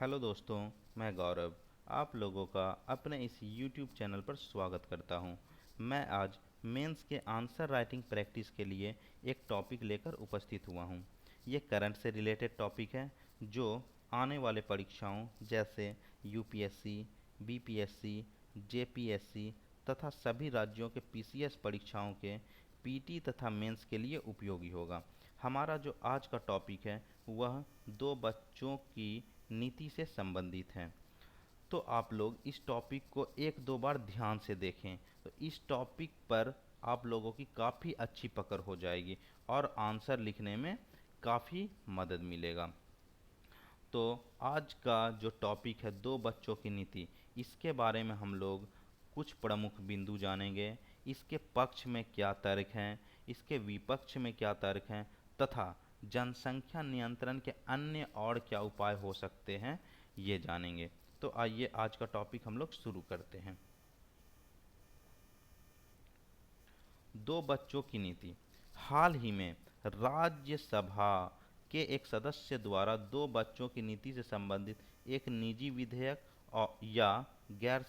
Hello दोस्तों, मैं गौरव आप लोगों का अपने इस YouTube चैनल पर स्वागत करता हूं। मैं आज मेंस के आंसर राइटिंग प्रैक्टिस के लिए एक टॉपिक लेकर उपस्थित हुआ हूं। ये करंट से रिलेटेड टॉपिक है जो आने वाले परीक्षाओं जैसे यूपीएससी, बीपीएससी, जेपीएससी तथा सभी राज्यों के पीसीएस परीक्षाओं के पीटी तथा मेंस के लिए उपयोगी होगा। हमारा जो आज का टॉपिक है वह दो बच्चों की नीति से संबंधित है। तो आप लोग इस टॉपिक को एक दो बार ध्यान से देखें तो इस टॉपिक पर आप लोगों की काफ़ी अच्छी पकड़ हो जाएगी और आंसर लिखने में काफ़ी मदद मिलेगा। तो आज का जो टॉपिक है दो बच्चों की नीति, इसके बारे में हम लोग कुछ प्रमुख बिंदु जानेंगे। इसके पक्ष में क्या तर्क हैं, इसके विपक्ष में क्या तर्क हैं तथा जनसंख्या नियंत्रण के अन्य और क्या उपाय हो सकते हैं ये जानेंगे। तो आइए आज का टॉपिक हम लोग शुरू करते हैं। दो बच्चों की नीति। हाल ही में राज्यसभा के एक सदस्य द्वारा दो बच्चों की नीति से संबंधित एक निजी विधेयक या गैर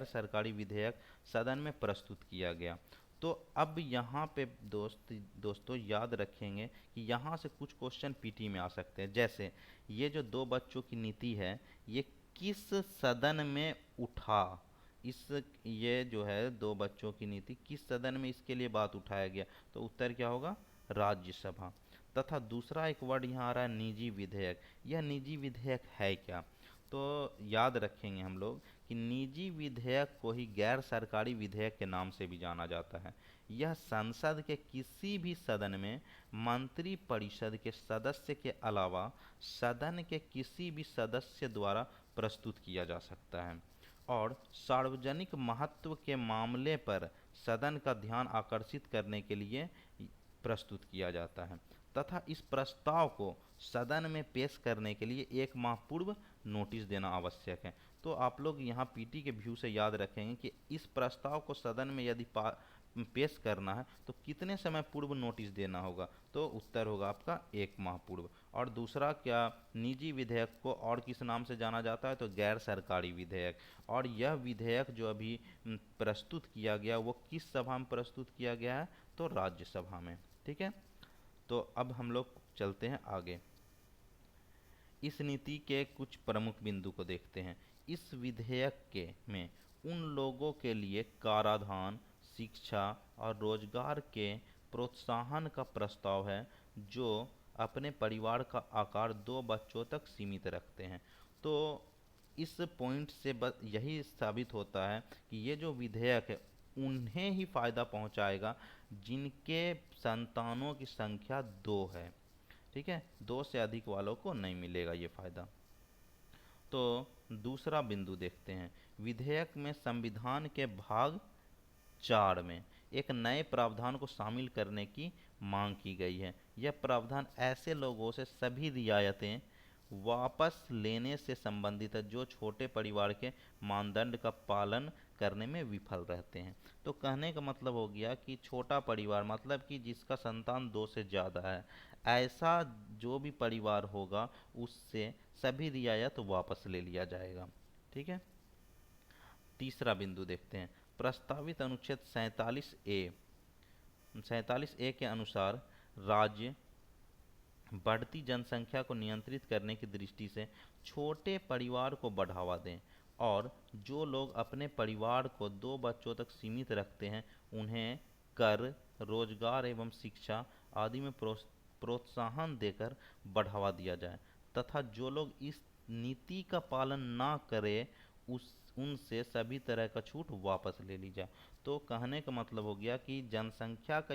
सरकारी विधेयक सदन में प्रस्तुत किया गया। तो अब यहाँ पे दोस्तों याद रखेंगे कि यहाँ से कुछ क्वेश्चन पीटी में आ सकते हैं। जैसे ये जो दो बच्चों की नीति है ये किस सदन में उठा, इस ये जो है दो बच्चों की नीति किस सदन में इसके लिए बात उठाया गया, तो उत्तर क्या होगा, राज्यसभा। तथा दूसरा एक वर्ड यहाँ आ रहा है निजी विधेयक। यह निजी विधेयक है क्या, तो याद रखेंगे हम लोग कि निजी विधेयक को ही गैर सरकारी विधेयक के नाम से भी जाना जाता है। यह संसद के किसी भी सदन में मंत्री परिषद के सदस्य के अलावा सदन के किसी भी सदस्य द्वारा प्रस्तुत किया जा सकता है और सार्वजनिक महत्व के मामले पर सदन का ध्यान आकर्षित करने के लिए प्रस्तुत किया जाता है तथा इस प्रस्ताव को सदन में पेश करने के लिए एक माह पूर्व नोटिस देना आवश्यक है। तो आप लोग यहाँ पीटी के व्यू से याद रखेंगे कि इस प्रस्ताव को सदन में यदि पेश करना है तो कितने समय पूर्व नोटिस देना होगा, तो उत्तर होगा आपका एक माह पूर्व। और दूसरा क्या, निजी विधेयक को और किस नाम से जाना जाता है, तो गैर सरकारी विधेयक। और यह विधेयक जो अभी प्रस्तुत किया गया वो किस सभा में प्रस्तुत किया गया है, तो राज्यसभा में। ठीक है, तो अब हम लोग चलते हैं आगे। इस नीति के कुछ प्रमुख बिंदु को देखते हैं। इस विधेयक के में उन लोगों के लिए कराधान, शिक्षा और रोजगार के प्रोत्साहन का प्रस्ताव है जो अपने परिवार का आकार दो बच्चों तक सीमित रखते हैं। तो इस पॉइंट से यही साबित होता है कि ये जो विधेयक है उन्हें ही फ़ायदा पहुंचाएगा जिनके संतानों की संख्या दो है। ठीक है, दो से अधिक वालों को नहीं मिलेगा ये फायदा। तो दूसरा बिंदु देखते हैं। विधेयक में संविधान के भाग 4 में एक नए प्रावधान को शामिल करने की मांग की गई है। यह प्रावधान ऐसे लोगों से सभी रियायतें वापस लेने से संबंधित है जो छोटे परिवार के मानदंड का पालन करने में विफल रहते हैं। तो कहने का मतलब हो गया कि छोटा परिवार मतलब कि जिसका संतान दो से ज़्यादा है, ऐसा जो भी परिवार होगा उससे सभी रियायत वापस ले लिया जाएगा। ठीक है, तीसरा बिंदु देखते हैं। प्रस्तावित अनुच्छेद 47A के अनुसार राज्य बढ़ती जनसंख्या को नियंत्रित करने की दृष्टि से छोटे परिवार को बढ़ावा दें और जो लोग अपने परिवार को दो बच्चों तक सीमित रखते हैं उन्हें कर, रोजगार एवं शिक्षा आदि में प्रोत्साहन देकर बढ़ावा दिया जाए तथा जो लोग इस नीति का पालन ना करें उस उनसे सभी तरह का छूट वापस ले ली जाए। तो कहने का मतलब हो गया कि जनसंख्या पर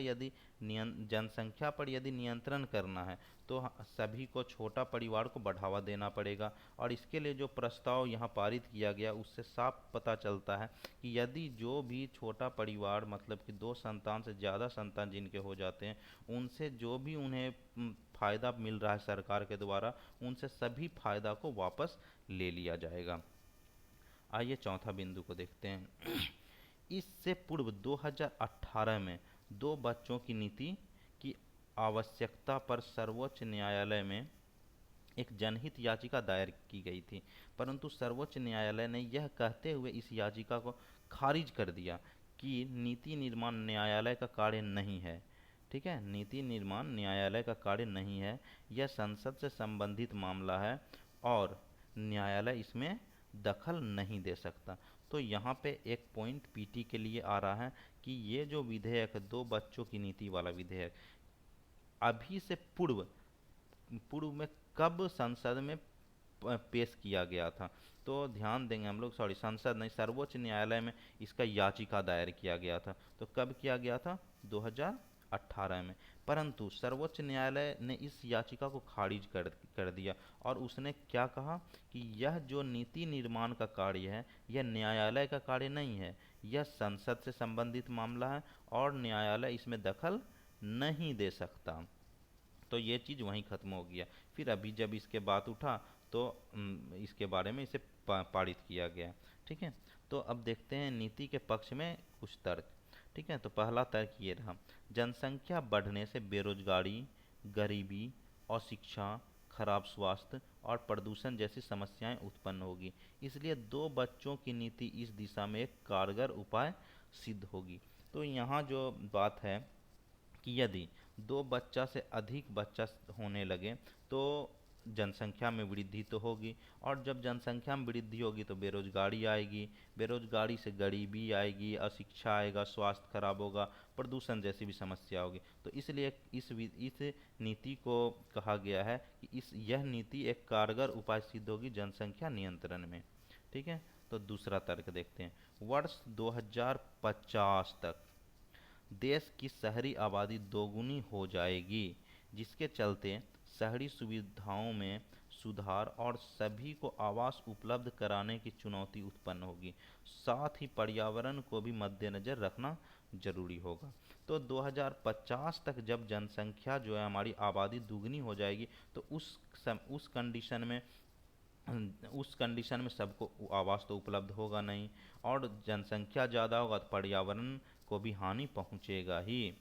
यदि नियंत्रण करना है तो सभी को छोटा परिवार को बढ़ावा देना पड़ेगा। और इसके लिए जो प्रस्ताव यहाँ पारित किया गया उससे साफ पता चलता है कि यदि जो भी छोटा परिवार मतलब कि दो संतान से ज़्यादा संतान जिनके हो जाते हैं उनसे जो भी उन्हें फ़ायदा मिल रहा है सरकार के द्वारा उनसे सभी फ़ायदा को वापस ले लिया जाएगा। आइए चौथा बिंदु को देखते हैं। इससे पूर्व 2018 में दो बच्चों की नीति की आवश्यकता पर सर्वोच्च न्यायालय में एक जनहित याचिका दायर की गई थी, परंतु सर्वोच्च न्यायालय ने यह कहते हुए इस याचिका को खारिज कर दिया कि नीति निर्माण न्यायालय का कार्य नहीं है। ठीक है, नीति निर्माण न्यायालय का कार्य नहीं है, यह संसद से संबंधित मामला है और न्यायालय इसमें दखल नहीं दे सकता। तो यहाँ पे एक पॉइंट पीटी के लिए आ रहा है कि ये जो विधेयक है, दो बच्चों की नीति वाला विधेयक, अभी से पूर्व पूर्व में कब संसद में पेश किया गया था। तो ध्यान देंगे हम लोग, सॉरी संसद नहीं, सर्वोच्च न्यायालय में इसका याचिका दायर किया गया था। तो कब किया गया था? 2018 में। परंतु सर्वोच्च न्यायालय ने इस याचिका को खारिज कर दिया और उसने क्या कहा कि यह जो नीति निर्माण का कार्य है, यह न्यायालय का कार्य नहीं है, यह संसद से संबंधित मामला है और न्यायालय इसमें दखल नहीं दे सकता। तो ये चीज़ वहीं ख़त्म हो गया। फिर अभी जब इसके बात उठा तो इसके बारे में इसे पारित किया गया। ठीक है, तो अब देखते हैं नीति के पक्ष में कुछ तर्क। ठीक है, तो पहला तर्क ये रहा, जनसंख्या बढ़ने से बेरोजगारी, गरीबी, अशिक्षा, खराब स्वास्थ्य और प्रदूषण जैसी समस्याएं उत्पन्न होगी, इसलिए दो बच्चों की नीति इस दिशा में एक कारगर उपाय सिद्ध होगी। तो यहाँ जो बात है कि यदि दो बच्चा से अधिक बच्चा होने लगे तो जनसंख्या में वृद्धि तो होगी, और जब जनसंख्या में वृद्धि होगी तो बेरोजगारी आएगी, बेरोजगारी से गरीबी आएगी, अशिक्षा आएगा, स्वास्थ्य खराब होगा, प्रदूषण जैसी भी समस्या होगी। तो इसलिए इस नीति को कहा गया है कि यह नीति एक कारगर उपाय सिद्ध होगी जनसंख्या नियंत्रण में। ठीक है, तो दूसरा तर्क देखते हैं, वर्ष 2050 तक देश की शहरी आबादी दोगुनी हो जाएगी, जिसके चलते शहरी सुविधाओं में सुधार और सभी को आवास उपलब्ध कराने की चुनौती उत्पन्न होगी। साथ ही पर्यावरण को भी मद्देनज़र रखना जरूरी होगा। तो 2050 तक जब जनसंख्या जो है, हमारी आबादी दुगनी हो जाएगी, तो उस कंडीशन में सबको आवास तो उपलब्ध होगा नहीं, और जनसंख्या ज़्यादा होगा तो पर्यावरण को भी हानि पहुंचेगा ही।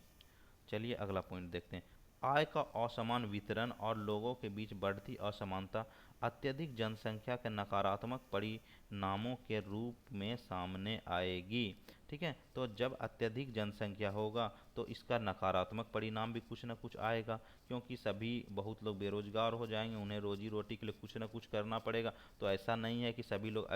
चलिए अगला पॉइंट देखते हैं, आय का असमान वितरण और लोगों के बीच बढ़ती असमानता अत्यधिक जनसंख्या के नकारात्मक परिणामों के रूप में सामने आएगी। ठीक है, तो जब अत्यधिक जनसंख्या होगा तो इसका नकारात्मक परिणाम भी कुछ ना कुछ आएगा, क्योंकि बहुत लोग बेरोजगार हो जाएंगे, उन्हें रोजी रोटी के लिए कुछ ना कुछ करना पड़ेगा। तो ऐसा नहीं है कि सभी लोग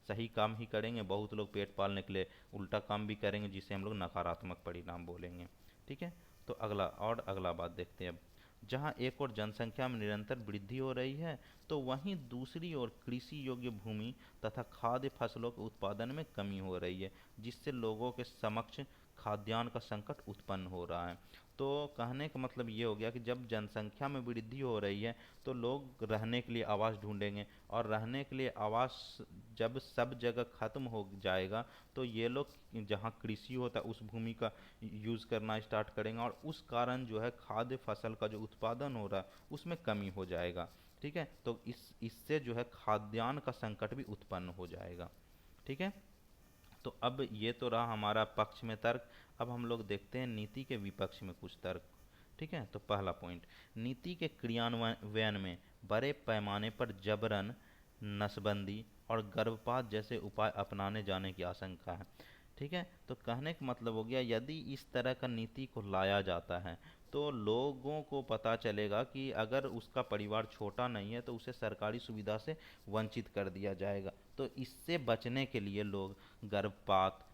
सही काम ही करेंगे, बहुत लोग पेट पालने के लिए उल्टा काम भी करेंगे, जिसे हम लोग नकारात्मक परिणाम बोलेंगे। ठीक है, तो अगला बात देखते हैं अब, जहाँ एक और जनसंख्या में निरंतर वृद्धि हो रही है, तो वहीं दूसरी ओर कृषि योग्य भूमि तथा खाद्य फसलों के उत्पादन में कमी हो रही है, जिससे लोगों के समक्ष खाद्यान्न का संकट उत्पन्न हो रहा है। तो कहने का मतलब ये हो गया कि जब जनसंख्या में वृद्धि हो रही है तो लोग रहने के लिए आवास ढूंढेंगे, और रहने के लिए आवास जब सब जगह खत्म हो जाएगा तो ये लोग जहाँ कृषि होता है उस भूमि का यूज़ करना स्टार्ट करेंगे, और उस कारण जो है खाद्य फसल का जो उत्पादन हो रहा है उसमें कमी हो जाएगा। ठीक है, तो इससे जो है खाद्यान्न का संकट भी उत्पन्न हो जाएगा। ठीक है, तो अब ये तो रहा हमारा पक्ष में तर्क। अब हम लोग देखते हैं नीति के विपक्ष में कुछ तर्क। ठीक है, तो पहला पॉइंट, नीति के क्रियान्वयन में बड़े पैमाने पर जबरन, नसबंदी और गर्भपात जैसे उपाय अपनाने जाने की आशंका है। ठीक है, तो कहने का मतलब हो गया, यदि इस तरह का नीति को लाया जाता है तो लोगों को पता चलेगा कि अगर उसका परिवार छोटा नहीं है तो उसे सरकारी सुविधा से वंचित कर दिया जाएगा। तो इससे बचने के लिए लोग गर्भपात,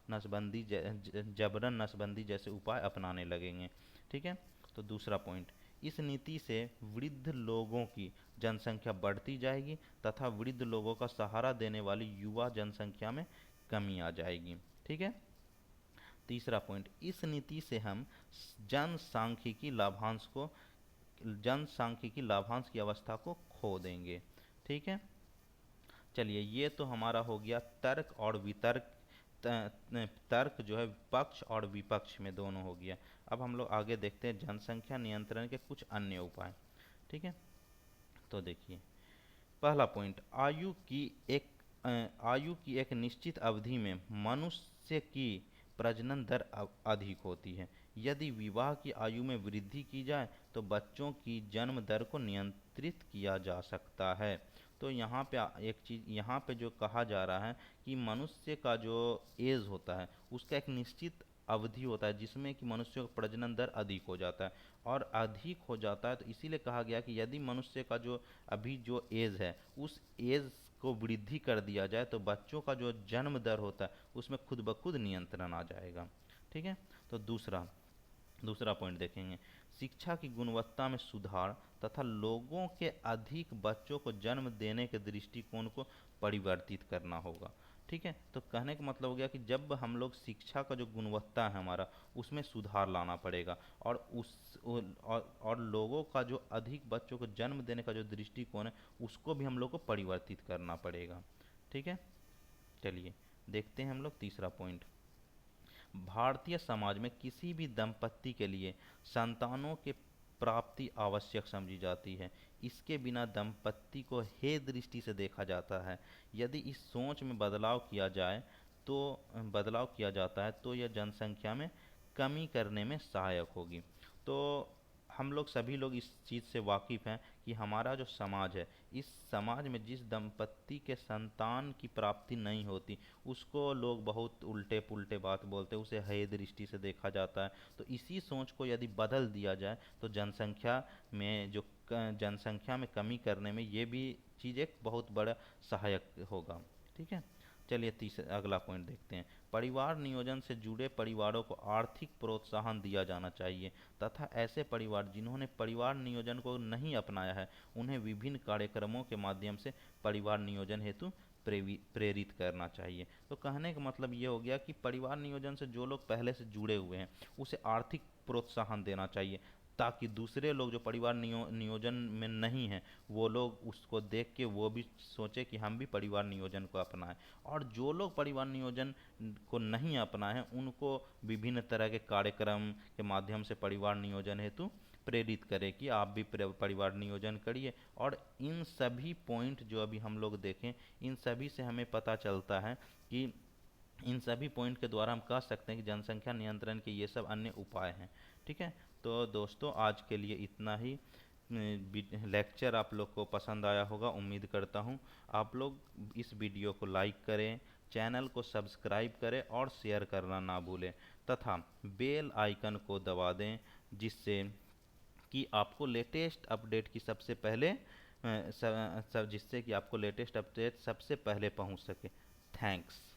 जबरन नसबंदी जैसे उपाय अपनाने लगेंगे। ठीक है, तो दूसरा पॉइंट, इस नीति से वृद्ध लोगों की जनसंख्या बढ़ती जाएगी तथा वृद्ध लोगों का सहारा देने वाली युवा जनसंख्या में कमी आ जाएगी। ठीक है, तीसरा पॉइंट, इस नीति से हम जनसांख्यिकी लाभांश को जनसांख्यिकी लाभांश की अवस्था को खो देंगे। ठीक है, चलिए ये तो हमारा हो गया तर्क और वितर्क। तर्क जो है पक्ष और विपक्ष में दोनों हो गया। अब हम लोग आगे देखते हैं जनसंख्या नियंत्रण के कुछ अन्य उपाय। ठीक है, तो देखिए पहला पॉइंट, आयु की एक निश्चित अवधि में मनुष्य की प्रजनन दर अधिक होती है। यदि विवाह की आयु में वृद्धि की जाए तो बच्चों की जन्म दर को वितरित किया जा सकता है। तो यहाँ पे एक चीज़ यहाँ पे जो कहा जा रहा है कि मनुष्य का जो एज होता है उसका एक निश्चित अवधि होता है जिसमें कि मनुष्यों का प्रजनन दर अधिक हो जाता है, और अधिक हो जाता है तो इसीलिए कहा गया कि यदि मनुष्य का जो अभी जो एज है उस एज को वृद्धि कर दिया जाए तो बच्चों का जो जन्म दर होता है उसमें खुद ब खुद नियंत्रण आ जाएगा। ठीक है। तो दूसरा दूसरा पॉइंट देखेंगे, शिक्षा की गुणवत्ता में सुधार तथा लोगों के अधिक बच्चों को जन्म देने के दृष्टिकोण को परिवर्तित करना होगा। ठीक है। तो कहने का मतलब हो गया कि जब हम लोग शिक्षा का जो गुणवत्ता है हमारा उसमें सुधार लाना पड़ेगा, और और लोगों का जो अधिक बच्चों को जन्म देने का जो दृष्टिकोण है उसको भी हम लोग को परिवर्तित करना पड़ेगा। ठीक है। चलिए देखते हैं हम लोग तीसरा पॉइंट। भारतीय समाज में किसी भी दंपत्ति के लिए संतानों के प्राप्ति आवश्यक समझी जाती है। इसके बिना दंपत्ति को हे दृष्टि से देखा जाता है। यदि इस सोच में तो बदलाव किया जाता है तो यह जनसंख्या में कमी करने में सहायक होगी। तो हम लोग सभी लोग इस चीज़ से वाकिफ़ हैं कि हमारा जो समाज है, इस समाज में जिस दंपत्ति के संतान की प्राप्ति नहीं होती उसको लोग बहुत उल्टे पुल्टे बात बोलते हैं, उसे हेय दृष्टि से देखा जाता है। तो इसी सोच को यदि बदल दिया जाए तो जनसंख्या में कमी करने में ये भी चीज़ एक बहुत बड़ा सहायक होगा। ठीक है। चलिए तीसरा अगला पॉइंट देखते हैं। परिवार नियोजन से जुड़े परिवारों को आर्थिक प्रोत्साहन दिया जाना चाहिए तथा ऐसे परिवार जिन्होंने परिवार नियोजन को नहीं अपनाया है उन्हें विभिन्न कार्यक्रमों के माध्यम से परिवार नियोजन हेतु प्रेरित करना चाहिए। तो कहने का मतलब ये हो गया कि परिवार नियोजन से जो लोग पहले से जुड़े हुए हैं उसे आर्थिक प्रोत्साहन देना चाहिए, ताकि दूसरे लोग जो परिवार नियोजन में नहीं हैं वो लोग उसको देख के वो भी सोचे कि हम भी परिवार नियोजन को अपनाएं, और जो लोग परिवार नियोजन को नहीं अपनाए हैं उनको विभिन्न तरह के कार्यक्रम के माध्यम से परिवार नियोजन हेतु प्रेरित करें कि आप भी परिवार नियोजन करिए। और इन सभी पॉइंट जो अभी हम लोग देखें, इन सभी से हमें पता चलता है कि इन सभी पॉइंट के द्वारा हम कह सकते हैं कि जनसंख्या नियंत्रण के ये सब अन्य उपाय हैं। ठीक है। तो दोस्तों आज के लिए इतना ही। लेक्चर आप लोग को पसंद आया होगा उम्मीद करता हूँ। आप लोग इस वीडियो को लाइक करें, चैनल को सब्सक्राइब करें और शेयर करना ना भूलें, तथा बेल आइकन को दबा दें जिससे कि आपको लेटेस्ट अपडेट की सबसे पहले जिससे कि आपको लेटेस्ट अपडेट सबसे पहले पहुंच सके। थैंक्स।